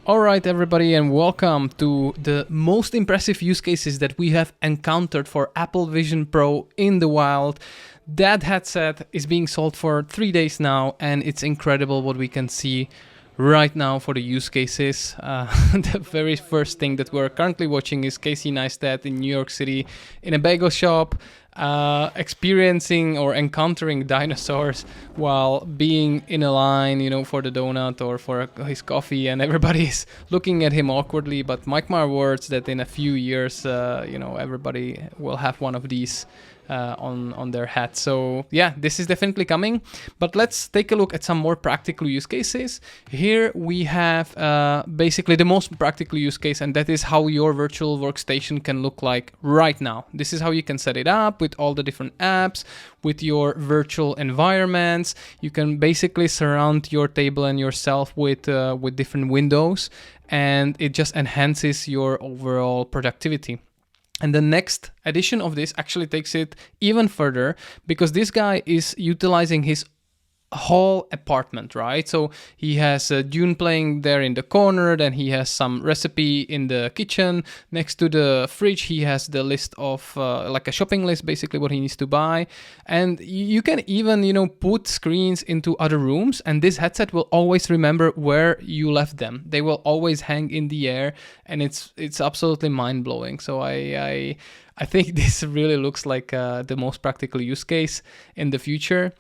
All right, everybody, and welcome to the most impressive use cases that we have encountered for Apple Vision Pro in the wild. That headset is being sold for 3 days now, and it's incredible what we can see right now for the use cases. The very first thing that we're currently watching is Casey Neistat in New York City in a bagel shop, experiencing or encountering dinosaurs while being in a line, for the donut or for his coffee, and everybody's looking at him awkwardly. But mark my words that in a few years, everybody will have one of these on their hat. So yeah, this is definitely coming, but let's take a look at some more practical use cases. Here we have basically the most practical use case, and that is how your virtual workstation can look like right now. This is how you can set it up with all the different apps, with your virtual environments. You can basically surround your table and yourself with different windows, and it just enhances your overall productivity. And the next edition of this actually takes it even further, because this guy is utilizing his whole apartment, right? So he has Dune playing there in the corner, then he has some recipe in the kitchen. Next to the fridge, he has the list of like a shopping list, basically what he needs to buy. And you can even, put screens into other rooms, and this headset will always remember where you left them. They will always hang in the air, and it's absolutely mind-blowing. So I think this really looks like the most practical use case in the future.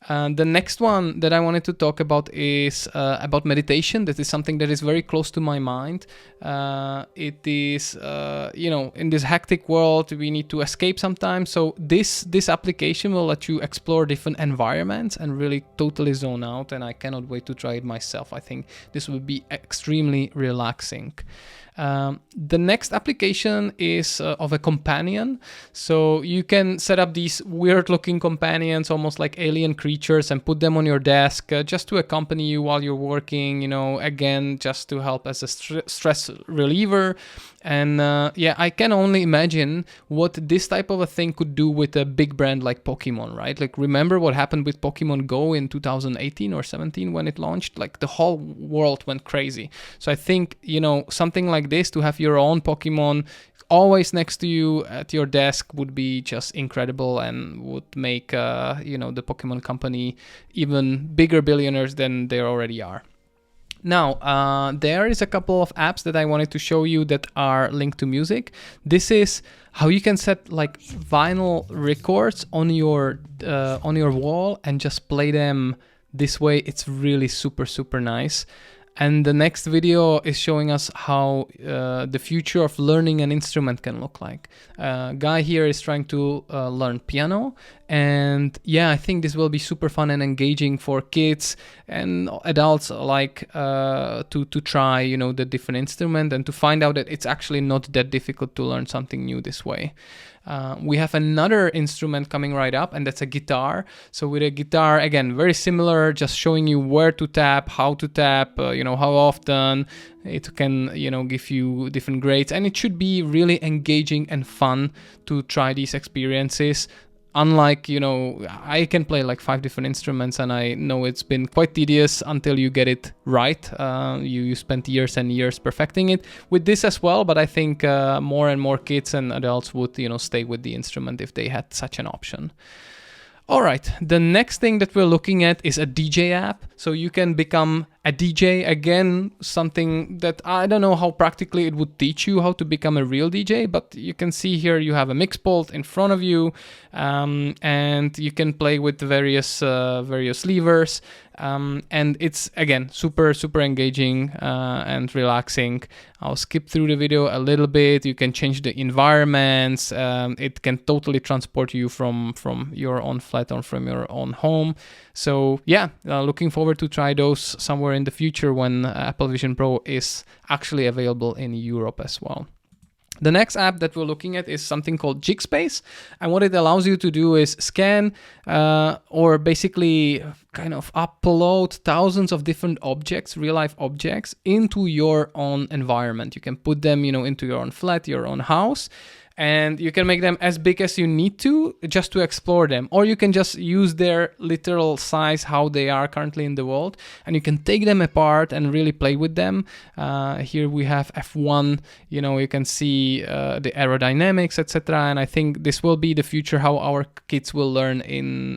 The next one that I wanted to talk about is about meditation. That is something that is very close to my mind. It is, in this hectic world, we need to escape sometimes. So this application will let you explore different environments and really totally zone out. And I cannot wait to try it myself. I think this will be extremely relaxing. The next application is of a companion. So you can set up these weird looking companions, almost like alien creatures, and put them on your desk just to accompany you while you're working, again, just to help as a stress reliever. And I can only imagine what this type of a thing could do with a big brand like Pokemon, right? Like, remember what happened with Pokemon Go in 2018 or 17 when it launched? Like, the whole world went crazy. So I think, something like this, to have your own Pokemon always next to you at your desk, would be just incredible and would make, the Pokemon company even bigger billionaires than they already are. Now, there is a couple of apps that I wanted to show you that are linked to music. This is how you can set like vinyl records on your wall and just play them this way. It's really super, super nice. And the next video is showing us how the future of learning an instrument can look like. Guy here is trying to learn piano. And yeah, I think this will be super fun and engaging for kids and adults alike to try, the different instrument and to find out that it's actually not that difficult to learn something new this way. We have another instrument coming right up, and that's a guitar. So with a guitar, again, very similar, just showing you where to tap, how to tap, how often. It can, give you different grades, and it should be really engaging and fun to try these experiences. Unlike, I can play like 5 different instruments, and I know it's been quite tedious until you get it right. You spent years and years perfecting it with this as well, but I think more and more kids and adults would, stay with the instrument if they had such an option. All right, the next thing that we're looking at is a DJ app. So you can become a DJ. Again, something that I don't know how practically it would teach you how to become a real DJ, but you can see here you have a mix pult in front of you, and you can play with various levers. And it's, again, super, super engaging and relaxing. I'll skip through the video a little bit. You can change the environments. It can totally transport you from your own flat or from your own home. So yeah, looking forward to try those somewhere in the future when Apple Vision Pro is actually available in Europe as well. The next app that we're looking at is something called Jigspace. And what it allows you to do is scan or basically kind of upload thousands of different objects, real life objects, into your own environment. You can put them, into your own flat, your own house. and you can make them as big as you need to just to explore them, or you can just use their literal size, how they are currently in the world, and you can take them apart and really play with them. Here we have F1, you can see the aerodynamics, etc. And I think this will be the future, how our kids will learn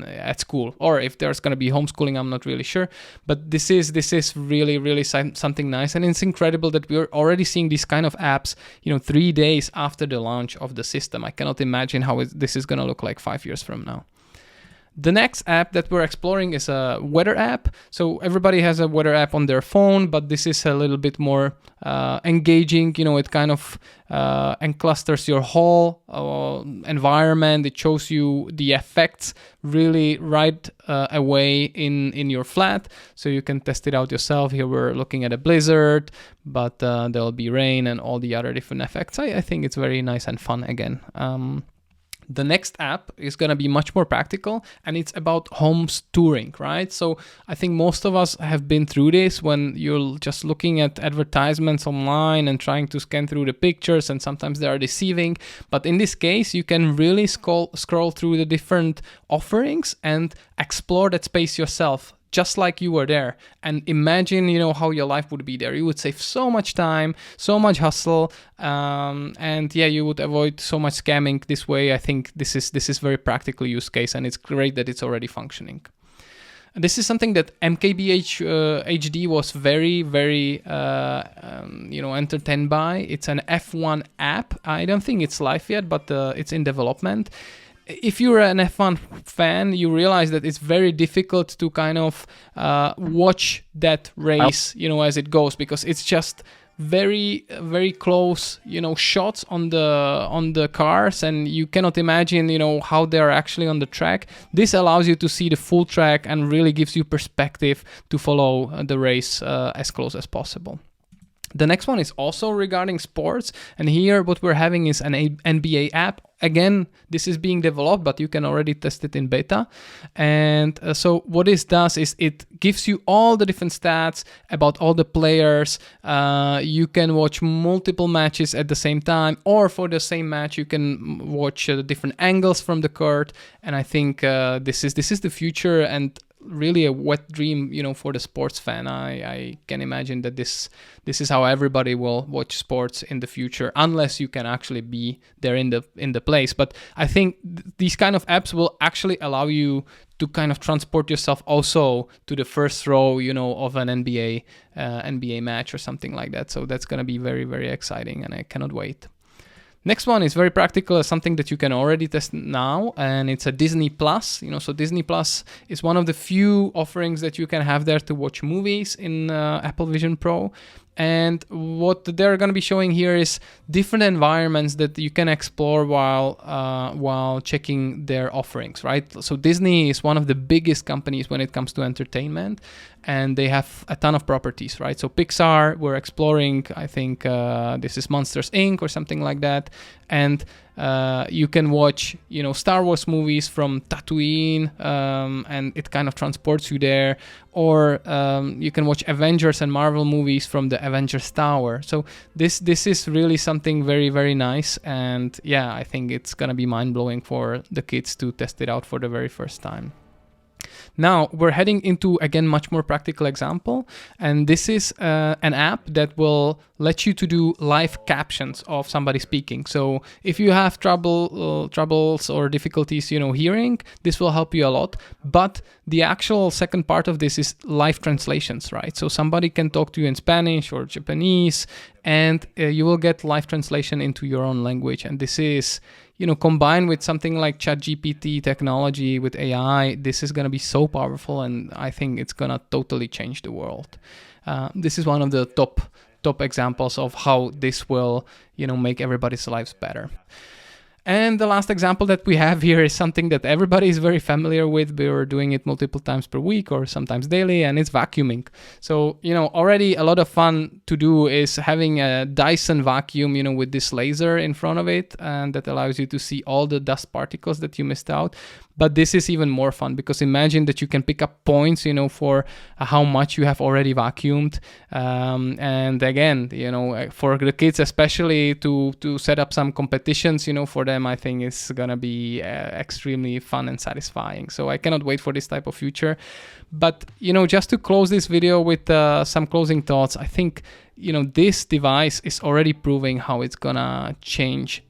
at school, or if there's going to be homeschooling, I'm not really sure. But this is really something nice, and it's incredible that we're already seeing these kind of apps 3 days after the launch of the system. I cannot imagine how this is going to look like 5 years from now. The next app that we're exploring is a weather app. So everybody has a weather app on their phone, but this is a little bit more engaging. It kind of enclusters your whole environment. It shows you the effects really right away in your flat, so you can test it out yourself. Here we're looking at a blizzard, but there'll be rain and all the other different effects. I think it's very nice and fun again. The next app is going to be much more practical, and it's about home touring, right? So I think most of us have been through this when you're just looking at advertisements online and trying to scan through the pictures, and sometimes they are deceiving. But in this case, you can really scroll through the different offerings and explore that space yourself, just like you were there, and imagine how your life would be there. You would save so much time, so much hustle, and you would avoid so much scamming this way. I think this is very practical use case, and it's great that it's already functioning. This is something that MKBH HD was very entertained by. It's an F1 app. I don't think it's live yet, but it's in development. If you're an F1 fan, you realize that it's very difficult to kind of watch that race, as it goes, because it's just very close, shots on the cars, and you cannot imagine, how they are actually on the track. This allows you to see the full track and really gives you perspective to follow the race as close as possible. The next one is also regarding sports, and here what we're having is an NBA app. Again, this is being developed, but you can already test it in beta. And so what this does is it gives you all the different stats about all the players. You can watch multiple matches at the same time, or for the same match, you can watch different angles from the court. And I think this is the future, and really a wet dream, for the sports fan. I can imagine that this is how everybody will watch sports in the future, unless you can actually be there in the place. But I think these kind of apps will actually allow you to kind of transport yourself also to the first row, of an NBA match or something like that. So that's gonna be very exciting, and I cannot wait. Next one is very practical, something that you can already test now, and it's a Disney Plus. So Disney Plus is one of the few offerings that you can have there to watch movies in Apple Vision Pro. And what they're going to be showing here is different environments that you can explore while checking their offerings, right? So Disney is one of the biggest companies when it comes to entertainment, and they have a ton of properties, right? So Pixar, we're exploring, I think this is Monsters Inc. or something like that. And you can watch, Star Wars movies from Tatooine, and it kind of transports you there. Or you can watch Avengers and Marvel movies from the Avengers Tower. So this is really something very nice. And I think it's gonna be mind-blowing for the kids to test it out for the very first time. Now we're heading into, again, much more practical example, and this is an app that will let you to do live captions of somebody speaking. So if you have troubles or difficulties, hearing, this will help you a lot. But the actual second part of this is live translations, right? So somebody can talk to you in Spanish or Japanese, and you will get live translation into your own language. And this is, combined with something like ChatGPT technology with AI, this is going to be so powerful, and I think it's going to totally change the world. This is one of the top examples of how this will, make everybody's lives better. And the last example that we have here is something that everybody is very familiar with. We're doing it multiple times per week or sometimes daily, and it's vacuuming. So, already a lot of fun to do is having a Dyson vacuum, you know, with this laser in front of it, and that allows you to see all the dust particles that you missed out. But this is even more fun, because imagine that you can pick up points, you know, for how much you have already vacuumed. And again, you know, for the kids especially, to set up some competitions, you know, for them, I think it's gonna be extremely fun and satisfying. So I cannot wait for this type of future. But, you know, just to close this video with some closing thoughts, I think, you know, this device is already proving how it's gonna change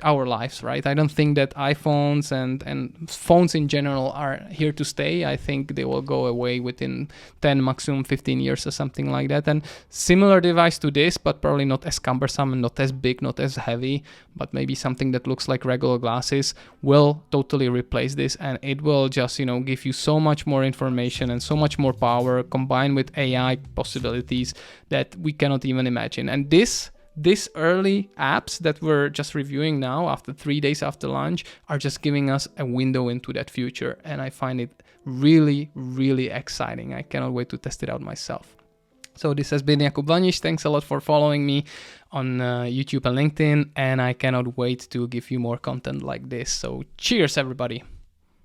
our lives, right? I don't think that iPhones and phones in general are here to stay. I think they will go away within 10, maximum 15 years or something like that. And similar device to this, but probably not as cumbersome and not as big, not as heavy, but maybe something that looks like regular glasses, will totally replace this. And it will just, you know, give you so much more information and so much more power, combined with AI possibilities that we cannot even imagine. And this early apps that we're just reviewing now, after 3 days after launch, are just giving us a window into that future. And I find it really, really exciting. I cannot wait to test it out myself. So this has been Jakub Vaniš. Thanks a lot for following me on YouTube and LinkedIn. And I cannot wait to give you more content like this. So cheers, everybody.